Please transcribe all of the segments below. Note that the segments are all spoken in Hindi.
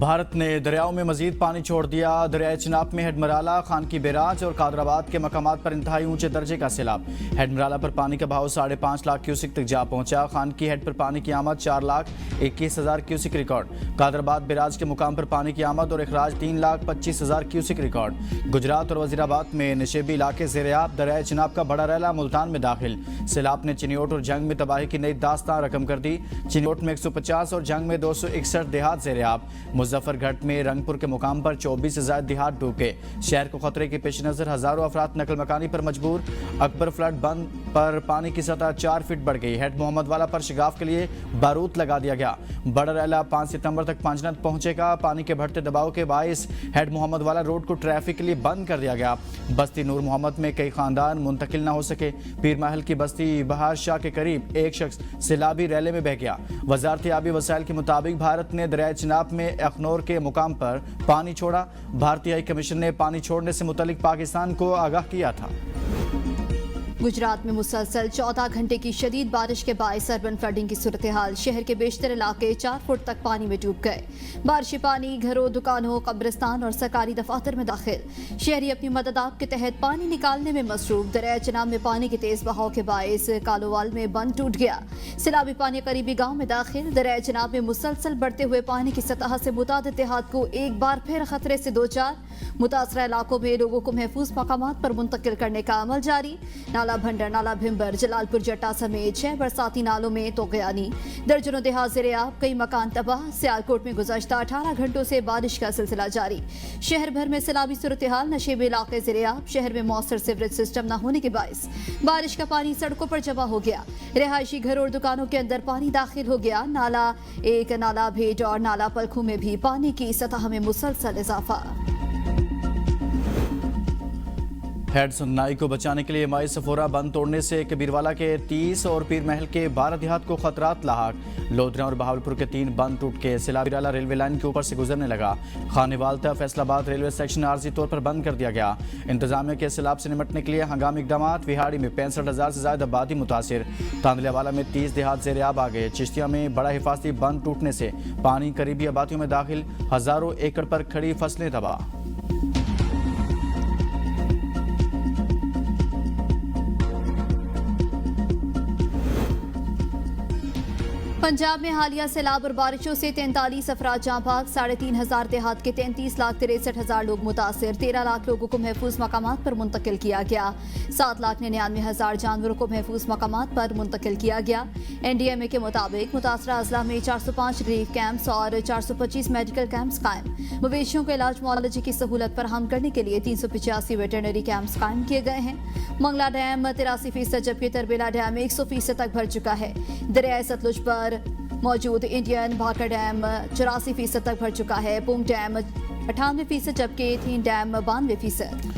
भारत ने दरियाओं में मजीद पानी छोड़ दिया। दरियाए चिनाब में हेडमराला, खान की बैराज और कादराबाद के मकामात पर इंतहाई ऊंचे दर्जे का सैलाब। हेडमराला पर पानी का बहाव 5.5 लाख क्यूसिक तक जा पहुंचा। खान की हेड पर पानी की आमद 4,21,000 क्यूसिक रिकॉर्ड। कादराबाद बैराज के मुकाम पर पानी की आमद और अखराज 3,25,000 क्यूसिक रिकॉर्ड। गुजरात और वजीराबाद में नशेबी इलाके ज़ेर-ए-आब। दरियाए चिनाब का बड़ा रैला मुल्तान में दाखिल। सैलाब ने चिनियोट और जंग में तबाही की नई दास्तां रकम कर दी। चिनियोट में 150 और जंग में 261 देहात ज़ेर-ए-आब। मुजफ्फरगढ़ में रंगपुर के मुकाम पर 24 से ज्यादा देहात डूब गए। शहर को खतरे के पेश नजर हजारों अफराद नकल मकानी पर मजबूर। अकबर फ्लड बंद पर पानी की सतह 4 फीट बढ़ गई। हेड मोहम्मद वाला पर शिगाफ के लिए बारूद लगा दिया गया। बड़ा रैला 5 सितंबर तक पांचनद पहुंचेगा। पानी के बढ़ते दबाव के बायस हेड मोहम्मद वाला रोड को ट्रैफिक के लिए बंद कर दिया गया। बस्ती नूर मोहम्मद में कई खानदान मुंतकिल न हो सके। पीर महल की बस्ती बहार शाह के करीब एक शख्स सैलाबी रैले में बह गया। वजारती आबी वसाइल के मुताबिक भारत ने दरियाए चिनाब में अखनौर के मुकाम पर पानी छोड़ा। भारतीय हाई कमीशन ने पानी छोड़ने से मुतल्लिक पाकिस्तान को आगाह किया था। गुजरात में मुसलसल 14 घंटे की शदीद बारिश के बायस अर्बन फ्लडिंग की सूरत हाल। शहर के बेशतर इलाके 4 फुट तक पानी में डूब गए। बारिशी पानी घरों, दुकानों, कब्रिस्तान और सरकारी दफातर में दाखिल। शहरी अपनी मददाब के तहत पानी निकालने में मसरूफ। दरिया चिनाब में पानी के तेज बहाव के बायस कालोवाल में बंद टूट गया। सैलाबी पानी करीबी गाँव में दाखिल। दरिया चिनाब में मुसलसल बढ़ते हुए पानी की सतह से मुतादिद देहात को एक बार फिर खतरे से दो चार। मुतासरा इलाकों में लोगों को महफूज मकामात पर मुंतकिल करने का अमल जारी। नाला भंडर, नाला भिम्बर, जलालपुर जट्टा समेत 6 बरसाती नालों में तोगयानी। दर्जनों देहात ज़ेर-ए-आब, कई मकान तबाह। सियालकोट में गुज़श्ता 18 घंटों से बारिश का सिलसिला जारी। शहर भर में सैलाबी सूरत हाल। नशेबी इलाके ज़ेर-ए-आब। शहर में मौसर सीवरेज सिस्टम न होने के बायस बारिश का पानी सड़कों पर जमा हो गया। रिहायशी घरों और दुकानों के अंदर पानी दाखिल हो गया। नाला एक, नाला भेट और नाला पलखू में भी पानी की सतह में मुसलसल इजाफा। हेड सुननाई को बचाने के लिए माई सफोरा बंद तोड़ने से कबीरवाला के 30 और पीर महल के 12 देहात को खतरात लाहक। लोधरा और बहावलपुर के 3 बंद टूट के सैलाबीराला रेलवे लाइन के ऊपर से गुजरने लगा। खानेवालता फैसलाबाद रेलवे सेक्शन आर्जी तौर पर बंद कर दिया गया। इंतजामिया के सैलाब से निपटने के लिए हंगामी इकदाम। विहाड़ी में 65,000 से ज्यादा आबादी मुतासिर। तांदलियावाला में 30 देहात ज़ेर-ए-आब आ गए। चिश्तिया में बड़ा हिफाजती बंद टूटने से पानी करीबी आबादियों में दाखिल। हजारों एकड़ पर खड़ी फसलें तबाह। पंजाब में हालिया सैलाब और बारिशों से 43 अफराद जाँ भाग। 3,500 देहात के 33,63,000 लोग मुतासिर। 13 लाख लोगों को महफूज मकामात पर मुंतकिल किया गया। 7,99,000 जानवरों को महफूज मकामात पर मुंतकिल किया गया। NDMA के मुताबिक मुतासरा अजला में 405 रिलीफ कैंप्स और 425 मेडिकल कैंप्स कायम। मवेशियों को इलाज मुआलजे की सहूलत फराहम करने के लिए 385 वेटरनरी कैंप्स कायम किए गए हैं। मंगला डैम 83%, जबकि तरबेला डैम 100% तक भर चुका है। दरियाए सतलुज पर मौजूद इंडियन भाकर डैम 84% तक भर चुका है। पुंग डैम 98%, जबकि थीन डैम 92%।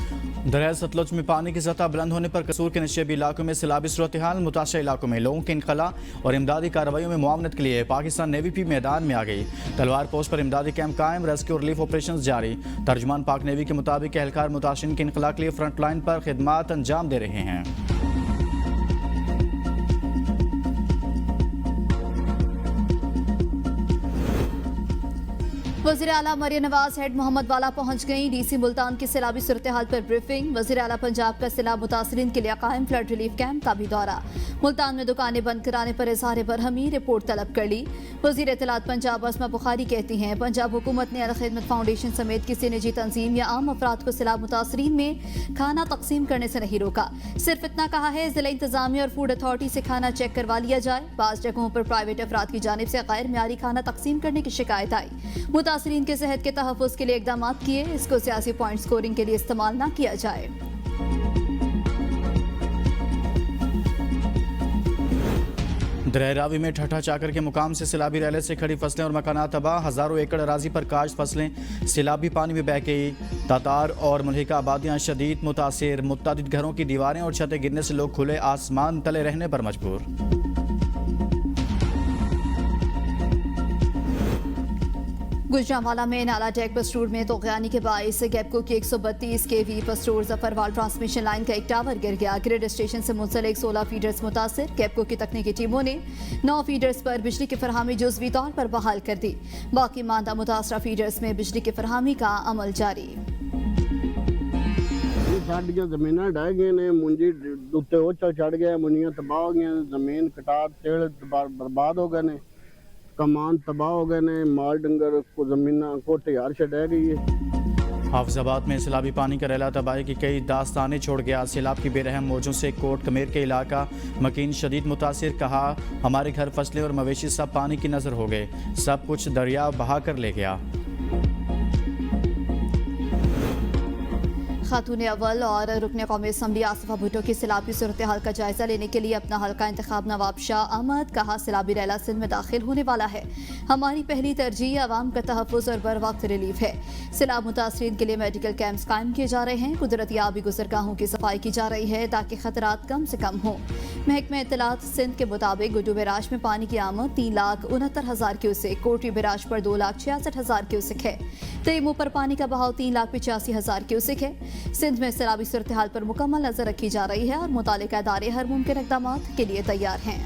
दरिया सतलुज में पानी की सतह बुलंद होने पर कसूर के नशेबी इलाकों में सैलाबी सूरत हाल। मुतासरा इलाकों में लोगों के इनखला और इमदादी कार्रवाइयों में मुआवनत के लिए पाकिस्तान नेवी भी मैदान में आ गई। तलवार पोस्ट पर इमदादी कैंप कायम। रेस्क्यू और रिलीफ ऑपरेशन जारी। तर्जुमान पाक नेवी के मुताबिक एहलकार मुतासिरीन के इनखला के लिए फ्रंट लाइन पर खिदमात अंजाम दे रहे हैं। वज़ीर आला मरियम नवाज हेड मोहम्मद वाला पहुंच गई। DC मुल्तान की सैलाबी सूरत हाल पर ब्रीफिंग। वज़ीर आला पंजाब का सैलाब मुतासरीन के लिए कायम फ्लड रिलीफ कैंप का भी दौरा। मुल्तान में दुकानें बंद कराने पर इज़हार बरहमी, रिपोर्ट तलब कर ली। वज़ीर इत्तलात पंजाब अस्मा बुखारी कहती हैं, पंजाब हुकूमत ने अल खिदमत फाउंडेशन समेत किसी निजी तंजीम या आम अफराद को सैलाब मुतासरीन में खाना तकसीम करने से नहीं रोका। सिर्फ इतना कहा है जिला इंतजामिया और फूड अथॉरिटी से खाना चेक करवा लिया जाए। बाज़ जगहों पर प्राइवेट अफराद की जानिब से गैर मियारी खाना तकसीम करने की शिकायत आई। मुतासरीन के सेहत के तहफ़्फ़ुज़ के लिए इक़दाम किए। इसको सियासी पॉइंट स्कोरिंग के लिए इस्तेमाल न किया जाए। दरिया रावी में ठट्ठा चाकर के मुकाम से सैलाबी रैले से खड़ी फसलें और मकानात तबाह। हजारों एकड़ अराजी पर काश्त फसलें सैलाबी पानी में बह गई। तातार और मुल्हिका आबादियाँ शदीद मुतासिर। मुतअद्दिद घरों की दीवारें और छतें गिरने से लोग खुले आसमान तले रहने पर मजबूर। गुजरांवाला में नाला डेक पस्टोर में तोगयानी के बाइस गैपको की 132 केवी पस्टोर जफरवाल ट्रांसमिशन लाइन का एक टावर गिर गया। ग्रिड स्टेशन से मुंसलिक 16 फीडर्स मुतासिर। गैपको की तकनीकी टीमों ने 9 फीडर्स पर बिजली की फरहामी जुज़वी तौर पर बहाल कर दी। बाकी मानदा मुतासरा फीडर्स में बिजली की फरहामी का अमल जारी। साडियां जमीनां ढह गए ने, मुंजी उत्ते ओछा चढ़ गया, मुनियां तबाह हो गई, जमीन कटार तेड़ बर्बाद हो गए ने, कमान तबाह हो गए ने, माल डंगर को जमीनां कोटे हार छड़ गई है। हाफिजाबाद में सैलाबी पानी का रैला तबाही की कई दास्तानें छोड़ गया। सैलाब की बेरहम मौजों से कोट कमेर के इलाका मकीन शदीद मुतासिर। कहा हमारे घर फसलें और मवेशी सब पानी की नजर हो गए, सब कुछ दरिया बहा कर ले गया। खातून अव्वल और रुकन कौमी असम्बली आसिफा भुट्टो की सैलाबी सूरत हाल का जायजा लेने के लिए अपना हल्का इंतखाब नवाब शाह अहमद। कहा सैलाबी रैला सिंध में दाखिल होने वाला है, हमारी पहली तरजीह आवाम का तहफ़्फ़ुज़ और बर वक्त रिलीफ है। सैलाब मुतासरीन के लिए मेडिकल कैंप्स कायम किए जा रहे हैं। कुदरती आबी गुजरगाहों की सफाई की जा रही है ताकि खतरात कम से कम हों। महकमा इत्तलात सिंध के मुताबिक गुड्डू बैराज में पानी की आमद 3,69,000 क्यूसेक, कोटरी बैराज पर 2,66,000 क्यूसेक है। तयमू पर पानी का बहाव 3,85,000 क्यूसेक है। सिंध में सैलाबी सूरत हाल पर मुकम्मल नजर रखी जा रही है और मुतालिका इदारे हर मुमकिन इक़दाम के लिए तैयार हैं।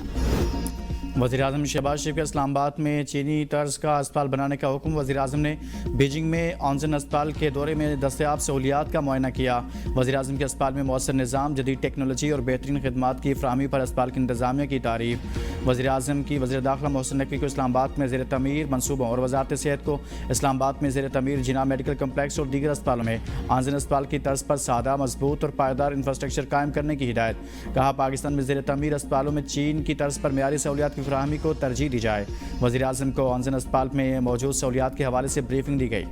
वज़ीर-ए-आज़म शहबाज शरीफ के इस्लामाबाद में चीनी तर्ज का अस्पताल बनाने का हुक्म। वज़ीर-ए-आज़म ने बीजिंग में ऑनजन अस्पताल के दौरे में दस्तयाब सहूलियात का मुआयना किया। वज़ीर-ए-आज़म के अस्पताल में मौसर निज़ाम, जदीद टेक्नोलॉजी और बेहतरीन खिदमात की फ़राहमी पर अस्पताल की इंतज़ामिया की तारीफ। वज़ीर-ए-आज़म की वज़ीर दाखिला मोहसिन नकवी को इस्लामाबाद में ज़ेर तमीर मनसूबों और वज़ारत सेहत को इस्लामाबाद में ज़ेर तमीर जिना मेडिकल कम्प्लेक्स और दीगर अस्पतालों में ऑनजन अस्पताल की तर्ज पर सादा, मजबूत और पायदार इंफ्रास्ट्रक्चर कायम करने की हिदायत। कहा पाकिस्तान में ज़ेर तमीर अस्पतालों में चीन की तर्ज पर मेयारी सहूलियात की फ़राहमी को तरजीह दी जाए। वज़ीर-ए-आज़म को ऑनजन अस्पताल में मौजूद सहूलियात के हवाले से ब्रीफिंग दी गई।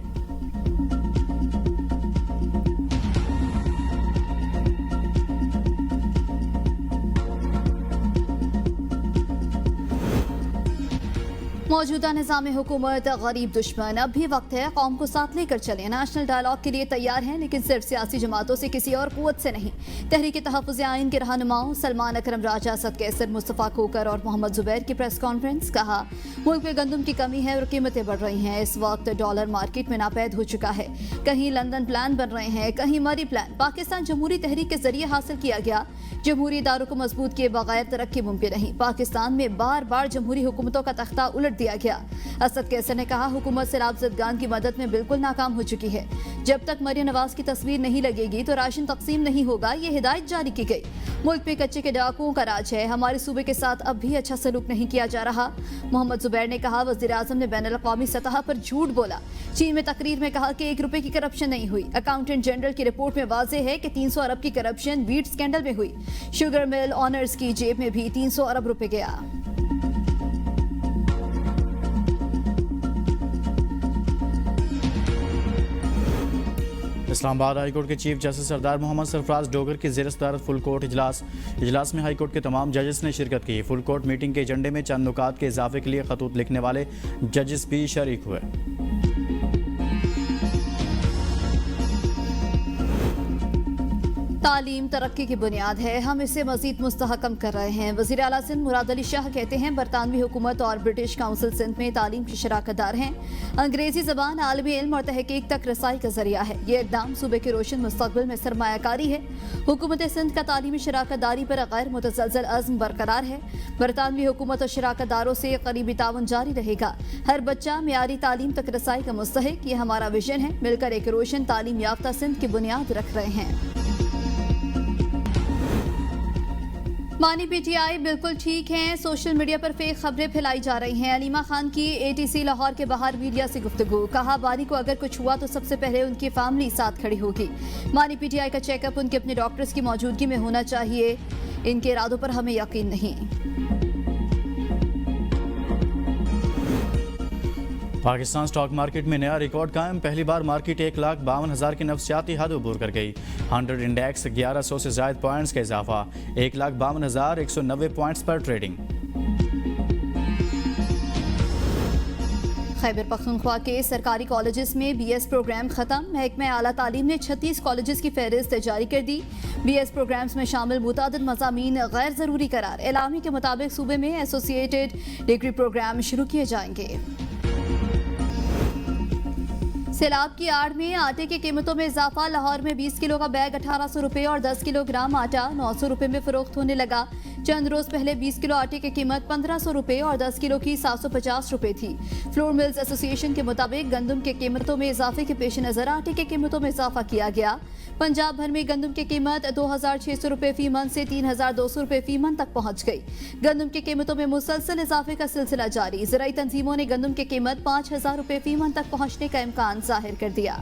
मौजूदा निज़ाम हुकूमत गरीब दुश्मन। अब भी वक्त है कौम को साथ लेकर चलें। नेशनल डायलॉग के लिए तैयार हैं, लेकिन सिर्फ सियासी जमातों से, किसी और कुव्वत से नहीं। तहरीक तहफ़्फ़ुज़ आइन के रहनुमाओं सलमान अकरम राजा, असद कैसर, मुस्तफ़ा खोकर और मोहम्मद जुबैर की प्रेस कॉन्फ्रेंस। कहा मुल्क में गंदम की कमी है और कीमतें बढ़ रही हैं। इस वक्त डॉलर मार्केट में नापैद हो चुका है। कहीं लंदन प्लान बन रहे हैं, कहीं मरी प्लान। पाकिस्तान जमहूरी तहरीक के जरिए हासिल किया गया। जमहूरी इदारों को मजबूत किए बगैर तरक्की मुमकिन नहीं। पाकिस्तान में बार बार जमहूरी हुकूमतों का तख्ता उलट दिया गया। असद कैसर ने कहा हुकूमत सैलाब ज़दगान की मदद में बिल्कुल नाकाम हो चुकी है। जब तक मरियम नवाज की तस्वीर नहीं लगेगी तो राशन तकसीम नहीं होगा, ये हिदायत जारी की गई। मुल्क में कच्चे के डाकुओं का राज है। हमारे सूबे के साथ अब भी अच्छा सलूक नहीं किया जा रहा। मोहम्मद जुबैर ने कहा वज़ीर-ए-आज़म ने बैनुल-अक़वामी सतह पर झूठ बोला। चीन में तकरीर में कहा कि 1 रुपए की करप्शन नहीं हुई। अकाउंटेंट जनरल की रिपोर्ट में वाज़ेह है कि 300 अरब की करप्शन वीट स्कैंडल में हुई। शुगर मिल ऑनर्स की जेब में भी 300 अरब रुपए गया। इस्लामाबाद हाईकोर्ट के चीफ जस्टिस सरदार मोहम्मद सरफराज डोगर की ज़ेर सदारत फुल कोर्ट इजलास में हाईकोर्ट के तमाम जजेस ने शिरकत की। फुल कोर्ट मीटिंग के एजेंडे में चंद नुकात के इजाफे के लिए खतूत लिखने वाले जजेस भी शरीक हुए। तालीम तरक्की की बुनियाद है, हम इसे मजीद मुस्तहकम कर रहे हैं। वज़ीर आला सिंध मुराद अली शाह कहते हैं बरतानवी हुकूमत और ब्रिटिश काउंसिल सिंध में तालीम की शराकतदार हैं। अंग्रेजी ज़बान आलमी इल्म और तहकीक तक रसाई का जरिया है। ये इक़दाम सूबे के रोशन मुस्तक़बिल में सरमायाकारी है। हुकूमत सिंध का तालीमी शराकतदारी पर गैर मुतज़लज़ल अज़्म बरकरार है। बरतानवी हुकूमत और शराकतदारों से करीबी ताउन जारी रहेगा। हर बच्चा मियारी तालीम तक रसाई का मुस्तहिक, ये हमारा विजन है। मिलकर एक रोशन तालीम याफ्ता सिंध की बुनियाद रख रहे हैं। मानी पीटीआई बिल्कुल ठीक हैं, सोशल मीडिया पर फेक खबरें फैलाई जा रही हैं। अलीमा खान की एटीसी लाहौर के बाहर मीडिया से गुफ्तगू। कहा बानी को अगर कुछ हुआ तो सबसे पहले उनकी फैमिली साथ खड़ी होगी। मानी पीटीआई का चेकअप उनके अपने डॉक्टर्स की मौजूदगी में होना चाहिए। इनके इरादों पर हमें यकीन नहीं। पाकिस्तान स्टॉक मार्केट में नया रिकॉर्ड कायम। पहली बार मार्केट 1,52,000 की नफसियाती हद अबूर कर गई। 100 इंडेक्स 1100 से ज़ायद पॉइंट्स का इजाफा। 1,52,190 पॉइंट्स पर ट्रेडिंग। खैबर पख्तूनख्वा के सरकारी कॉलेजेस में BS प्रोग्राम खत्म। महकमा आला तालीम ने 36 कॉलेजेस की फहरिस्त जारी कर दी। BS प्रोग्राम्स में शामिल मुतादिद मज़ामीन गैर ज़रूरी करार। एलामी के मुताबिक सूबे में एसोसिएटेड डिग्री प्रोग्राम शुरू किए जाएंगे। सैलाब की आड़ में आटे की कीमतों में इजाफा। लाहौर में 20 किलो का बैग 1800 रुपए और 10 किलोग्राम आटा 900 रुपए में फरोख्त होने लगा। चंद रोज पहले 20 किलो आटे की कीमत 1500 रुपए और 10 किलो की 750 रुपए थी। फ्लोर मिल्स एसोसिएशन के मुताबिक गंदम की कीमतों में इजाफे के पेश नजर आटे की कीमतों में इजाफा किया गया। पंजाब भर में गंदम की कीमत 2600 रुपए फी मन से 3200 रुपए फी मन तक पहुंच गई। गंदम की कीमतों में मुसलसल इजाफे का सिलसिला जारी। ज़राई तंजीमों ने गंदम की कीमत 5000 रुपए फी मन तक पहुंचने का इम्कान जाहिर कर दिया।